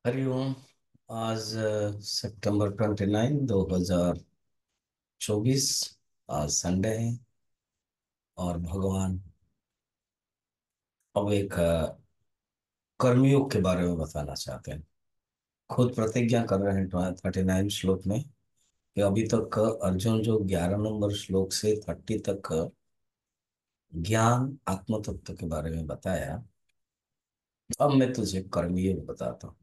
हरिओम। आज सितंबर 29, 2024। आज संडे है और भगवान अब एक कर्मयोग के बारे में बताना चाहते हैं। खुद प्रतिज्ञा कर रहे हैं 39 श्लोक में कि अभी तक अर्जुन जो 11 नंबर श्लोक से 30 तक ज्ञान आत्म तत्व के बारे में बताया, अब मैं तुझे कर्मयोग बताता हूँ।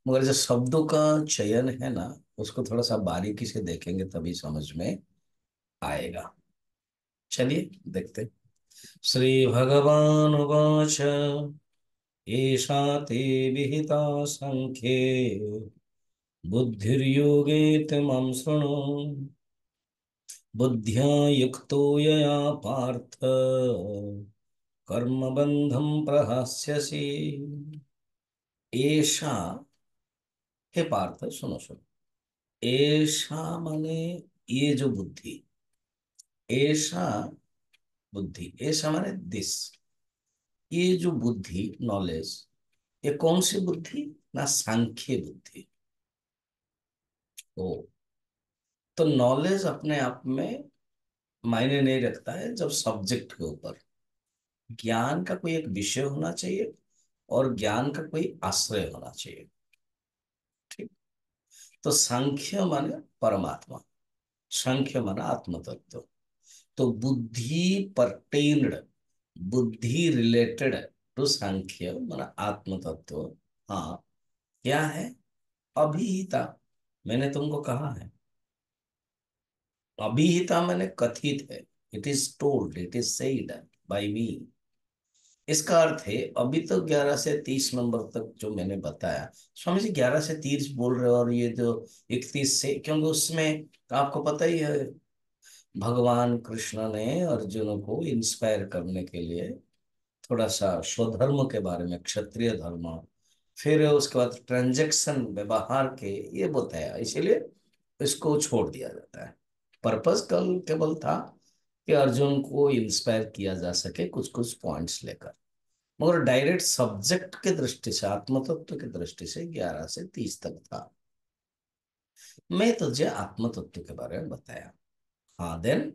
मगर जो शब्दों का चयन है ना, उसको थोड़ा सा बारीकी से देखेंगे तभी समझ में आएगा। चलिए देखते। श्री भगवान उवाच एषा ते विहिता संख्ये बुद्धिर्योगे तमं शृणु। बुद्ध्या युक्तो यया पार्थ कर्मबन्धं प्रहास्यसि। एषा, हे पार्थ सुनो सुनो। एषा माने ये जो बुद्धि, ऐसा बुद्धि, ऐसा माने दिस, ये जो बुद्धि नॉलेज, ये कौन सी बुद्धि ना, सांख्य बुद्धि। ओ, तो नॉलेज अपने आप में मायने नहीं रखता है जब सब्जेक्ट के ऊपर। ज्ञान का कोई एक विषय होना चाहिए और ज्ञान का कोई आश्रय होना चाहिए। ठीक। तो सांख्य माने परमात्मा, सांख्य माना आत्म तत्व। तो बुद्धि परटेन्ड, बुद्धि रिलेटेड टू सांख्य माना आत्म तत्व। हाँ, क्या है? अभिहिता। मैंने तुमको कहा है, अभिहिता मैंने कथित है। It is told, it is said by me. इसका अर्थ है अभी तो 11 से 30 नंबर तक जो मैंने बताया। स्वामी जी 11 से 30 बोल रहे हो और ये जो 31 से, क्योंकि उसमें आपको पता ही है भगवान कृष्ण ने अर्जुन को इंस्पायर करने के लिए थोड़ा सा स्वधर्म के बारे में, क्षत्रिय धर्म, फिर उसके बाद ट्रांजैक्शन व्यवहार के ये बताया, इसीलिए इसको छोड़ दिया जाता है। पर्पस कल केवल था कि अर्जुन को इंस्पायर किया जा सके कुछ कुछ पॉइंट्स लेकर। मगर डायरेक्ट सब्जेक्ट के दृष्टि से, आत्मतत्व की दृष्टि से 11 से 30 तक था। मैं तुझे आत्मतत्व के बारे में बताया। हाँ, देन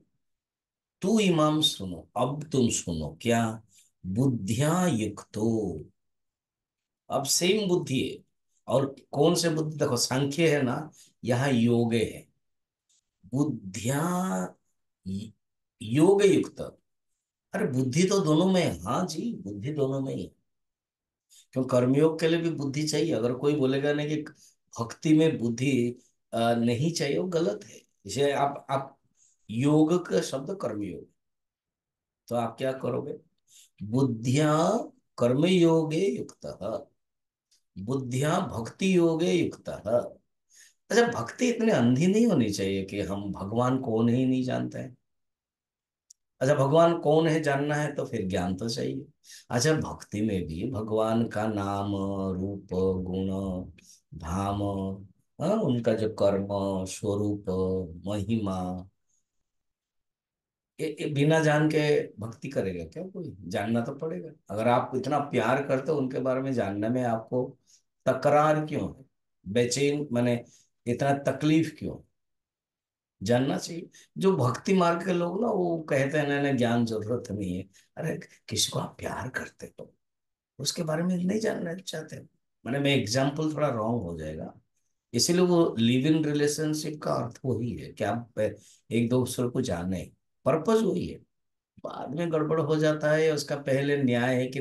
तू इमाम सुनो, अब तुम सुनो क्या? बुद्धिया युक्तो। अब सेम बुद्धि है। और कौन से बुद्धि? देखो सांख्य है ना, यहाँ योग है। बुद्धिया योग युक्त। अरे बुद्धि तो दोनों में है। हाँ जी, बुद्धि दोनों में ही है। क्यों? कर्मयोग के लिए भी बुद्धि चाहिए। अगर कोई बोलेगा ना कि भक्ति में बुद्धि नहीं चाहिए, वो गलत है। इसे आप योग का शब्द कर्मयोग, तो आप क्या करोगे? बुद्धिया कर्म योगे युक्त, बुद्धिया भक्ति योगे युक्त। अच्छा, भक्ति इतने अंधी नहीं होनी चाहिए कि हम भगवान कौन ही नहीं जानते हैं। अच्छा, भगवान कौन है जानना है तो फिर ज्ञान तो चाहिए। अच्छा, भक्ति में भी भगवान का नाम, रूप, गुण, धाम, हाँ, उनका जो कर्म, स्वरूप, महिमा, ये बिना जान के भक्ति करेगा क्या कोई? जानना तो पड़ेगा। अगर आप इतना प्यार करते हो उनके बारे में जानने में आपको तकरार क्यों है, बेचैन माने इतना तकलीफ क्यों? जानना चाहिए। जो भक्ति मार्ग के लोग ना, वो कहते हैं नहीं नहीं ज्ञान जरूरत नहीं है। अरे, किसी को आप प्यार करते हो उसके बारे में नहीं जानना चाहते? मैंने मैं एग्जाम्पल थोड़ा रॉन्ग हो जाएगा, इसीलिए वो लिव इन रिलेशनशिप का अर्थ वही है कि आप एक दूसरे को जाने, पर्पज वही है। बाद में गड़बड़ हो जाता है, उसका पहले न्याय है कि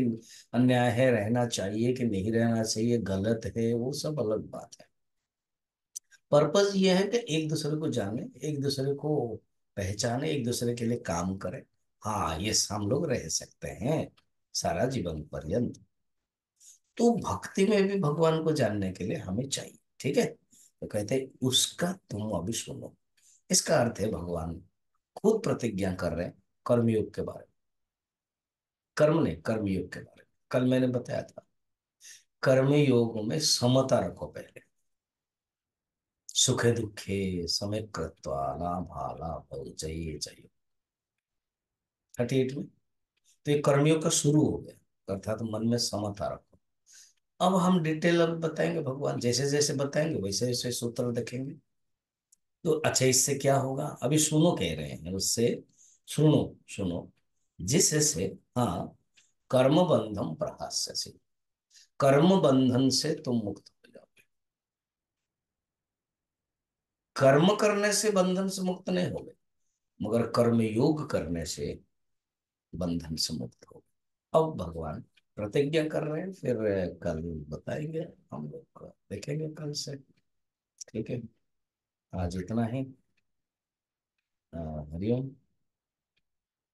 अन्याय है, रहना चाहिए कि नहीं रहना चाहिए, गलत है, वो सब अलग बात है। पर्पज ये है कि एक दूसरे को जाने, एक दूसरे को पहचाने, एक दूसरे के लिए काम करें। हाँ, ये हम लोग रह सकते हैं सारा जीवन पर्यंत। तो भक्ति में भी भगवान को जानने के लिए हमें चाहिए। ठीक है, तो कहते हैं उसका तुम अभी सुनो। इसका अर्थ है भगवान खुद प्रतिज्ञा कर रहे हैं कर्मयोग के बारे में। कर्म ने कर्मयोग के बारे में कल मैंने बताया था। कर्मयोग में समता रखो पहले। सुखे दुखे समय कृत्वा लाभा लाभ चाहिए चाहिए। 38 में। तो ये कर्मयोग का शुरू हो गया, अर्थात मन में समता रखो। अब हम डिटेल अब बताएंगे, भगवान जैसे जैसे बताएंगे वैसे वैसे सूत्र देखेंगे। तो अच्छा, इससे क्या होगा, अभी सुनो कह रहे हैं उससे। सुनो, सुनो। जिससे, हाँ, कर्म बंधम प्रहास्यसि, कर्म बंधन से तुम मुक्त हो जाओगे। कर्म करने से बंधन से मुक्त नहीं होगे, मगर कर्म योग करने से बंधन से मुक्त हो। अब भगवान प्रतिज्ञा कर रहे हैं, फिर कल बताएंगे, हम लोग देखेंगे कल से। ठीक है, आज इतना ही। हरिओम।